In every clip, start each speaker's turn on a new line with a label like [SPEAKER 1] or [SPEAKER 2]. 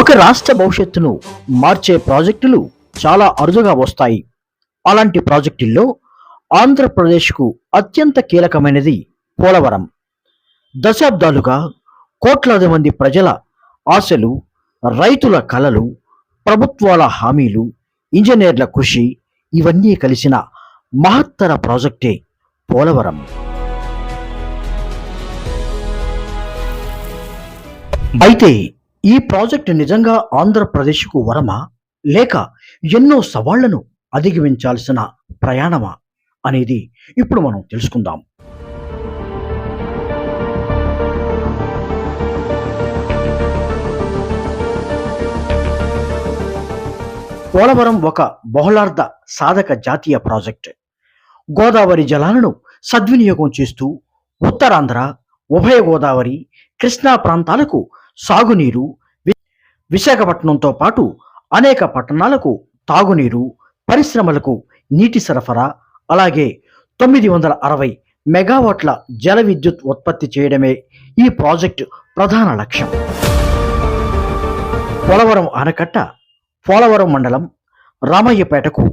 [SPEAKER 1] ఒక రాష్ట్ర భవిష్యత్తును మార్చే ప్రాజెక్టులు చాలా అరుదుగా వస్తాయి. అలాంటి ప్రాజెక్టుల్లో ఆంధ్రప్రదేశ్కు అత్యంత కీలకమైనది పోలవరం. దశాబ్దాలుగా కోట్లాది మంది ప్రజల ఆశలు, రైతుల కలలు, ప్రభుత్వాల హామీలు, ఇంజనీర్ల కృషి ఇవన్నీ కలిసిన మహత్తర ప్రాజెక్టే పోలవరం. అయితే ఈ ప్రాజెక్టు నిజంగా ఆంధ్రప్రదేశ్కు వరమా, లేక ఎన్నో సవాళ్లను అధిగమించాల్సిన ప్రయాణమా అనేది ఇప్పుడు మనం తెలుసుకుందాం. పోలవరం ఒక బహుళార్థ సాధక జాతీయ ప్రాజెక్ట్. గోదావరి జలాలను సద్వినియోగం చేస్తూ ఉత్తరాంధ్ర, ఉభయ గోదావరి, కృష్ణా ప్రాంతాలకు సాగునీరు, విశాఖపట్నంతో పాటు అనేక పట్టణాలకు తాగునీరు, పరిశ్రమలకు నీటి సరఫరా, అలాగే 960 మెగావాట్ల జల విద్యుత్ ఉత్పత్తి చేయడమే ఈ ప్రాజెక్టు ప్రధాన లక్ష్యం. పోలవరం ఆనకట్ట పోలవరం మండలం రామయ్యపేటకు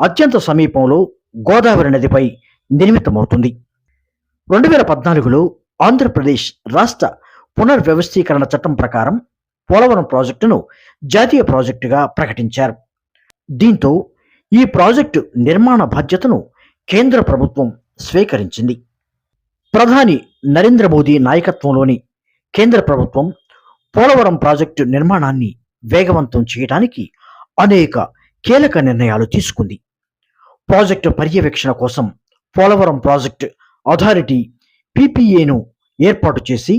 [SPEAKER 1] అత్యంత సమీపంలో గోదావరి నదిపై నిర్మితమవుతుంది. 2014లో ఆంధ్రప్రదేశ్ రాష్ట్ర పునర్వ్యవస్థీకరణ చట్టం ప్రకారం పోలవరం ప్రాజెక్టును జాతీయ ప్రాజెక్టుగా ప్రకటించారు. దీంతో ఈ ప్రాజెక్టు నిర్మాణ బాధ్యతను కేంద్ర ప్రభుత్వం స్వీకరించింది. ప్రధాని నరేంద్ర మోదీ నాయకత్వంలోని కేంద్ర ప్రభుత్వం పోలవరం ప్రాజెక్టు నిర్మాణాన్ని వేగవంతం చేయడానికి అనేక కీలక నిర్ణయాలు తీసుకుంది. ప్రాజెక్టు పర్యవేక్షణ కోసం పోలవరం ప్రాజెక్టు అథారిటీ PPAను ఏర్పాటు చేసి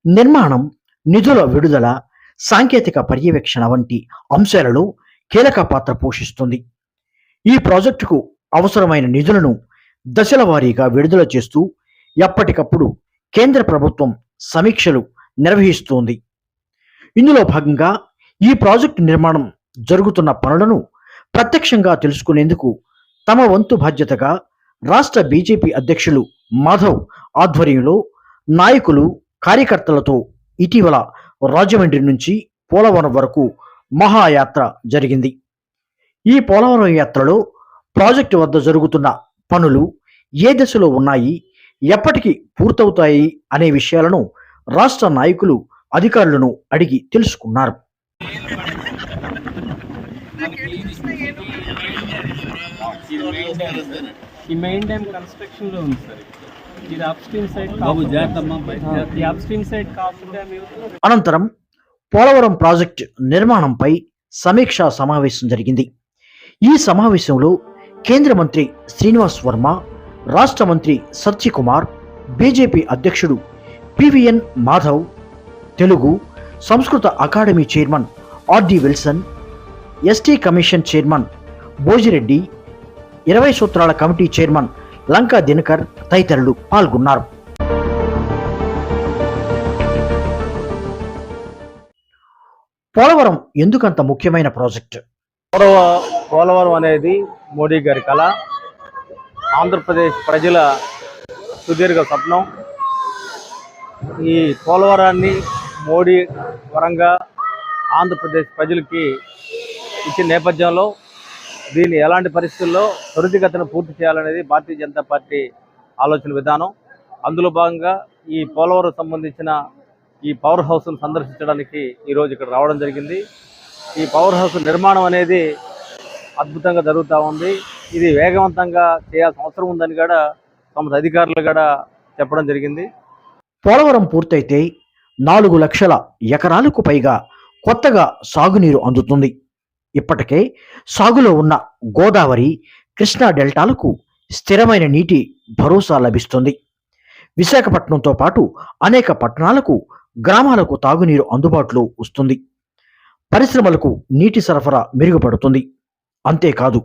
[SPEAKER 1] నిర్మాణం, నిధుల విడుదల, సాంకేతిక పర్యవేక్షణ వంటి అంశాలలో కీలక పాత్ర పోషిస్తుంది. ఈ ప్రాజెక్టుకు అవసరమైన నిధులను దశల వారీగా విడుదల చేస్తూ ఎప్పటికప్పుడు కేంద్ర ప్రభుత్వం సమీక్షలు నిర్వహిస్తోంది. ఇందులో భాగంగా ఈ ప్రాజెక్టు నిర్మాణం జరుగుతున్న పనులను ప్రత్యక్షంగా తెలుసుకునేందుకు తమ వంతు బాధ్యతగా రాష్ట్ర బీజేపీ అధ్యక్షులు మాధవ్ ఆధ్వర్యంలో నాయకులు, కార్యకర్తలతో ఇటీవల రాజమండ్రి నుంచి పోలవరం వరకు మహాయాత్ర జరిగింది. ఈ పోలవరం యాత్రలో ప్రాజెక్టు వద్ద జరుగుతున్న పనులు ఏ దశలో ఉన్నాయి, ఎప్పటికి పూర్తవుతాయి అనే విషయాలను రాష్ట్ర నాయకులు అధికారులను అడిగి తెలుసుకున్నారు.
[SPEAKER 2] ఈ మెయిన్ డ్యామ్ కన్స్ట్రక్షన్ లో ఉంది సార్. ఇది అప్స్ట్రీమ్ సైడ్ కాకుండా
[SPEAKER 1] అనంతరం పోలవరం ప్రాజెక్టు నిర్మాణంపై సమీక్షా సమావేశం జరిగింది. ఈ సమావేశంలో కేంద్ర మంత్రి శ్రీనివాస్ వర్మ, రాష్ట్ర మంత్రి సత్యకుమార్, బీజేపీ అధ్యక్షుడు PVN మాధవ్, తెలుగు సంస్కృత academy chairman RD Wilson, ST commission chairman Bhojireddy, 20 సూత్రాల కమిటీ చైర్మన్ లంకా దినకర్ తదితరులు పాల్గొన్నారు. పోలవరం ఎందుకంత ముఖ్యమైన ప్రాజెక్టు?
[SPEAKER 3] పోలవరం అనేది మోడీ గారి కళ, ఆంధ్రప్రదేశ్ ప్రజల సుదీర్ఘ స్వప్నం. ఈ పోలవరాన్ని మోడీ వరంగా ఆంధ్రప్రదేశ్ ప్రజలకి ఇచ్చిన నేపథ్యంలో దీన్ని ఎలాంటి పరిస్థితుల్లో త్వరితగతిన పూర్తి చేయాలనేది భారతీయ జనతా పార్టీ ఆలోచన విధానం. అందులో భాగంగా ఈ పోలవరం సంబంధించిన ఈ పవర్ హౌస్ను సందర్శించడానికి ఈరోజు ఇక్కడ రావడం జరిగింది. ఈ పవర్ హౌస్ నిర్మాణం అనేది అద్భుతంగా జరుగుతూ ఉంది. ఇది వేగవంతంగా చేయాల్సిన అవసరం ఉందని కూడా సంబంధిత అధికారులు కూడా చెప్పడం జరిగింది.
[SPEAKER 1] పోలవరం పూర్తయితే 4 లక్షల ఎకరాలకు పైగా కొత్తగా సాగునీరు అందుతుంది. ఇప్పటికే సాగులో ఉన్న గోదావరి, కృష్ణా డెల్టాలకు స్థిరమైన నీటి భరోసా లభిస్తుంది. విశాఖపట్నంతో పాటు అనేక పట్టణాలకు, గ్రామాలకు తాగునీరు అందుబాటులో వస్తుంది. పరిశ్రమలకు నీటి సరఫరా మెరుగుపడుతుంది. అంతేకాదు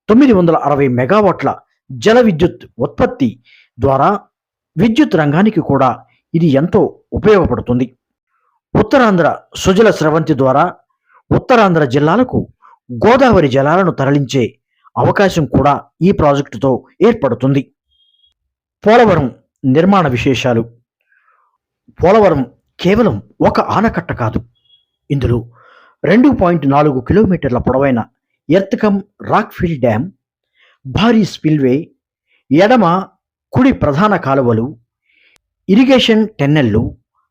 [SPEAKER 1] 960 మెగావాట్ల జల విద్యుత్ ఉత్పత్తి ద్వారా విద్యుత్ రంగానికి కూడా ఇది ఎంతో ఉపయోగపడుతుంది. ఉత్తరాంధ్ర సుజల స్రవంతి ద్వారా ఉత్తరాంధ్ర జిల్లాలకు గోదావరి జలాలను తరలించే అవకాశం కూడా ఈ ప్రాజెక్టుతో ఏర్పడుతుంది. పోలవరం నిర్మాణ విశేషాలు. పోలవరం కేవలం ఒక ఆనకట్ట కాదు. ఇందులో 2.4 కిలోమీటర్ల పొడవైన ఎర్త్కమ్ రాక్ఫీల్డ్ డ్యామ్, భారీ స్పిల్వే, ఎడమ కుడి ప్రధాన కాలువలు, ఇరిగేషన్ టెన్నెల్లు,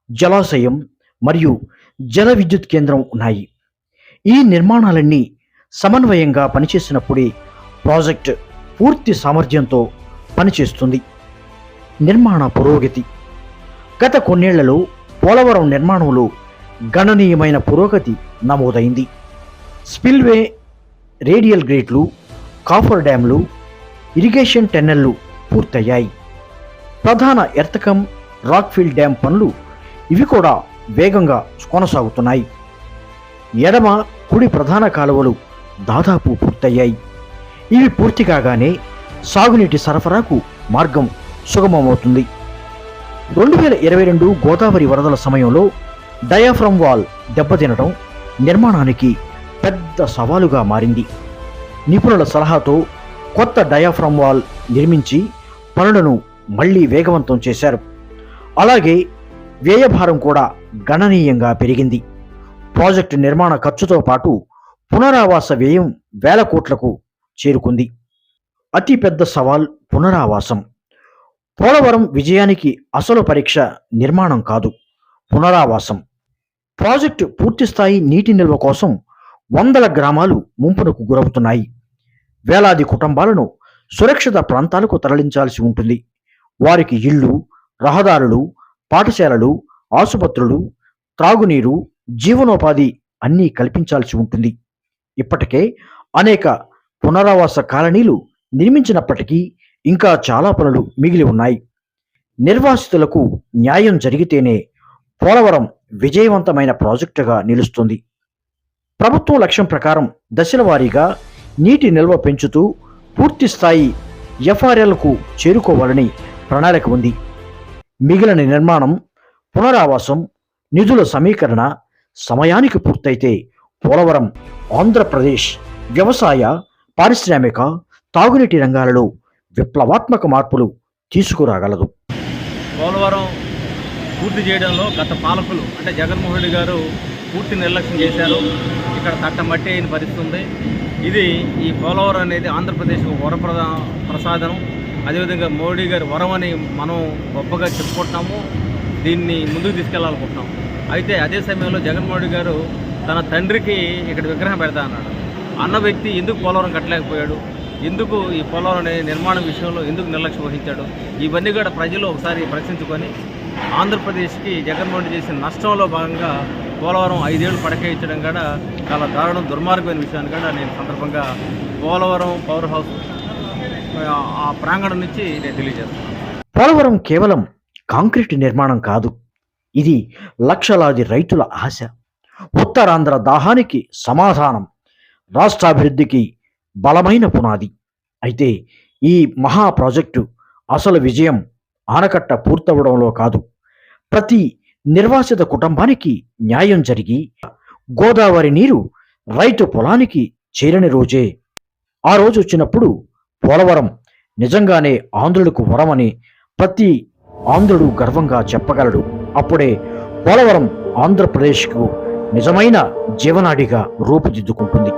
[SPEAKER 1] జలాశయం మరియు జల విద్యుత్ కేంద్రం ఉన్నాయి. ఈ నిర్మాణాలన్నీ సమన్వయంగా పనిచేసినప్పుడే ప్రాజెక్ట్ పూర్తి సామర్థ్యంతో పనిచేస్తుంది. నిర్మాణ పురోగతి. గత కొన్నేళ్లలో పోలవరం నిర్మాణంలో గణనీయమైన పురోగతి నమోదైంది. స్పిల్వే, రేడియల్ గ్రేట్లు, కాఫర్ డ్యామ్లు, ఇరిగేషన్ టెన్నెల్లు పూర్తయ్యాయి. ప్రధాన ఎర్తకమ్ రాక్ఫీల్డ్ డ్యామ్ పనులు ఇవి కూడా వేగంగా కొనసాగుతున్నాయి. ఎడమ కుడి ప్రధాన కాలువలు దాదాపు పూర్తయ్యాయి. ఇవి పూర్తి కాగానే సాగునీటి సరఫరాకు మార్గం సుగమమవుతుంది. 2022 గోదావరి వరదల సమయంలో డయాఫ్రమ్ వాల్ దెబ్బతినడం నిర్మాణానికి పెద్ద సవాలుగా మారింది. నిపుణుల సలహాతో కొత్త డయాఫ్రమ్ వాల్ నిర్మించి పనులను మళ్లీ వేగవంతం చేశారు. అలాగే వ్యయభారం కూడా గణనీయంగా పెరిగింది. ప్రాజెక్టు నిర్మాణ ఖర్చుతో పాటు పునరావాస వ్యయం వేల కోట్లకు చేరుకుంది. అతిపెద్ద సవాల్ పునరావాసం. పోలవరం విజయానికి అసలు పరీక్ష నిర్మాణం కాదు, పునరావాసం. ప్రాజెక్టు పూర్తిస్థాయి నీటి నిల్వ కోసం వందల గ్రామాలు ముంపునకు గురవుతున్నాయి. వేలాది కుటుంబాలను సురక్షిత ప్రాంతాలకు తరలించాల్సి ఉంటుంది. వారికి ఇళ్ళు, రహదారులు, పాఠశాలలు, ఆసుపత్రులు, త్రాగునీరు, జీవనోపాధి అన్నీ కల్పించాల్సి ఉంటుంది. ఇప్పటికే అనేక పునరావాస కాలనీలు నిర్మించినప్పటికీ ఇంకా చాలా పనులు మిగిలి ఉన్నాయి. నిర్వాసితులకు న్యాయం జరిగితేనే పోలవరం విజయవంతమైన ప్రాజెక్టుగా నిలుస్తుంది. ప్రభుత్వం లక్ష్యం ప్రకారం దశల వారీగా నీటి నిల్వ పెంచుతూ పూర్తి స్థాయి ఎఫ్ఆర్ఎల్కు చేరుకోవాలని ప్రణాళిక ఉంది. మిగిలిన నిర్మాణం, పునరావాసం, నిధుల సమీకరణ సమయానికి పూర్తయితే పోలవరం ఆంధ్రప్రదేశ్ వ్యవసాయ, పారిశ్రామిక, తాగునీటి రంగాలలో విప్లవాత్మక మార్పులు తీసుకురాగలదు.
[SPEAKER 3] పోలవరం పూర్తి చేయడంలో గత పాలకులు అంటే జగన్మోహన్ రెడ్డి గారు పూర్తి నిర్లక్ష్యం చేశారు. ఇక్కడ తట్టమట్టి అయిన పరిస్థితి ఉంది. ఇది ఈ పోలవరం అనేది ఆంధ్రప్రదేశ్కు ప్రసాదం. అదేవిధంగా మోడీ గారి వరం అని మనం గొప్పగా చెప్పుకుంటున్నాము. దీన్ని ముందుకు తీసుకెళ్లాలనుకుంటున్నాం. అయితే అదే సమయంలో జగన్మోహన్ రెడ్డి గారు తన తండ్రికి ఇక్కడ విగ్రహం పెడతా అన్నాడు. అన్న వ్యక్తి ఎందుకు పోలవరం కట్టలేకపోయాడు, ఎందుకు ఈ పోలవరం నిర్మాణం విషయంలో ఎందుకు నిర్లక్ష్యం వహించాడు, ఇవన్నీ కూడా ప్రజలు ఒకసారి ప్రశ్నించుకొని ఆంధ్రప్రదేశ్కి జగన్మోహన్ రెడ్డి చేసిన నష్టంలో భాగంగా పోలవరం 5 ఏళ్ళు పడకేయించడం కూడా చాలా దారుణం, దుర్మార్గమైన విషయాన్ని కూడా నేను సందర్భంగా పోలవరం పవర్ హౌస్ ఆ ప్రాంగణం నుంచి నేను తెలియజేస్తున్నాను.
[SPEAKER 1] పోలవరం కేవలం కాంక్రీట్ నిర్మాణం కాదు, ఇది లక్షలాది రైతుల ఆశ, ఉత్తరాంధ్ర దాహానికి సమాధానం, రాష్ట్రాభివృద్ధికి బలమైన పునాది. అయితే ఈ మహా ప్రాజెక్టు అసలు విజయం ఆనకట్ట పూర్తవడంలో కాదు, ప్రతి నిర్వాసిత కుటుంబానికి న్యాయం జరిగి గోదావరి నీరు రైతు పొలానికి చేరని రోజే. ఆ రోజు వచ్చినప్పుడు పోలవరం నిజంగానే ఆంధ్రులకు వరమని ప్రతి ఆంధ్రుడు గర్వంగా చెప్పగలడు. అప్పుడే పోలవరం ఆంధ్రప్రదేశ్కు నిజమైన జీవనాడిగా రూపుదిద్దుకుంటుంది.